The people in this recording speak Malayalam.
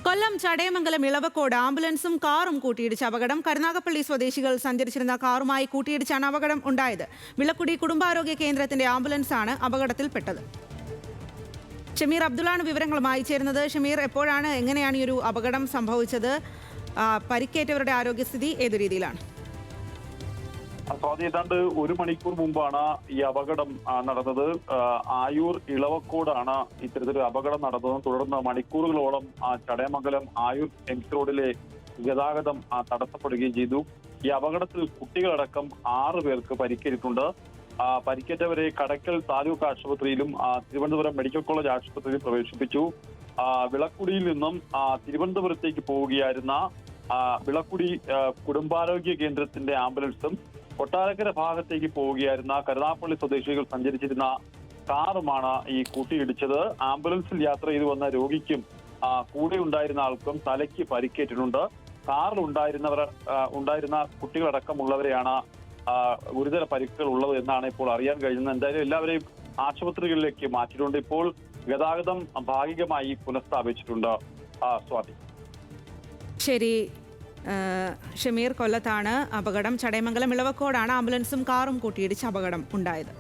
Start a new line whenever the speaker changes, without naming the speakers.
കൊല്ലം ചടയമംഗലം ഇളവക്കോട് ആംബുലൻസും കാറും കൂട്ടിയിടിച്ച അപകടം. കരുനാഗപ്പള്ളി സ്വദേശികൾ സഞ്ചരിച്ചിരുന്ന കാറുമായി കൂട്ടിയിടിച്ചാണ് അപകടം ഉണ്ടായത്. വിളക്കുടി കുടുംബാരോഗ്യ കേന്ദ്രത്തിന്റെ ആംബുലൻസാണ് അപകടത്തിൽപ്പെട്ടത്. ഷമീർ അബ്ദുള്ളാണ് വിവരങ്ങളുമായി ചേരുന്നത്. ഷമീർ, എപ്പോഴാണ് എങ്ങനെയാണ് ഈ ഒരു അപകടം സംഭവിച്ചത്? പരിക്കേറ്റവരുടെ ആരോഗ്യസ്ഥിതി ഏതു രീതിയിലാണ്?
സ്വാതി, ഏതാണ്ട് ഒരു മണിക്കൂർ മുമ്പാണ് ഈ അപകടം നടന്നത്. ആയൂർ ഇളവക്കോടാണ് ഇത്തരത്തിലൊരു അപകടം നടന്നത്. തുടർന്ന് മണിക്കൂറുകളോളം ചടയമംഗലം ആയൂർ എംസ് റോഡിലെ ഗതാഗതം തടസ്സപ്പെടുകയും ചെയ്തു. ഈ അപകടത്തിൽ കുട്ടികളടക്കം 6 പേർക്ക് പരിക്കേറ്റിട്ടുണ്ട്. പരിക്കേറ്റവരെ കടയ്ക്കൽ താലൂക്ക് ആശുപത്രിയിലും തിരുവനന്തപുരം മെഡിക്കൽ കോളേജ് ആശുപത്രിയിലും പ്രവേശിപ്പിച്ചു. വിളക്കുടിയിൽ നിന്നും തിരുവനന്തപുരത്തേക്ക് പോവുകയായിരുന്ന വിളക്കുടി കുടുംബാരോഗ്യ കേന്ദ്രത്തിന്റെ ആംബുലൻസും കൊട്ടാരക്കര ഭാഗത്തേക്ക് പോവുകയായിരുന്ന കരുനാഗപ്പള്ളി സ്വദേശികൾ സഞ്ചരിച്ചിരുന്ന കാറുമാണ് ഈ കൂട്ടിയിടിച്ചത്. ആംബുലൻസിൽ യാത്ര ചെയ്തു വന്ന രോഗിക്കും കൂടെ ഉണ്ടായിരുന്ന ആൾക്കും തലയ്ക്ക് പരിക്കേറ്റിട്ടുണ്ട്. കാറിൽ ഉണ്ടായിരുന്ന കുട്ടികളടക്കമുള്ളവരെയാണ് ഗുരുതര പരിക്കുകൾ ഉള്ളത് എന്നാണ് ഇപ്പോൾ അറിയാൻ കഴിയുന്നത്. എന്തായാലും എല്ലാവരെയും ആശുപത്രികളിലേക്ക് മാറ്റിയിട്ടുണ്ട്. ഇപ്പോൾ ഗതാഗതം ഭാഗികമായി പുനഃസ്ഥാപിച്ചിട്ടുണ്ട്. സ്വാതി.
ശരി ഷമീർ, കൊല്ലത്താണ് അപകടം. ചടയമംഗലം ഇളവക്കോടാണ് ആംബുലൻസും കാറും കൂട്ടിയിടിച്ച് അപകടം ഉണ്ടായത്.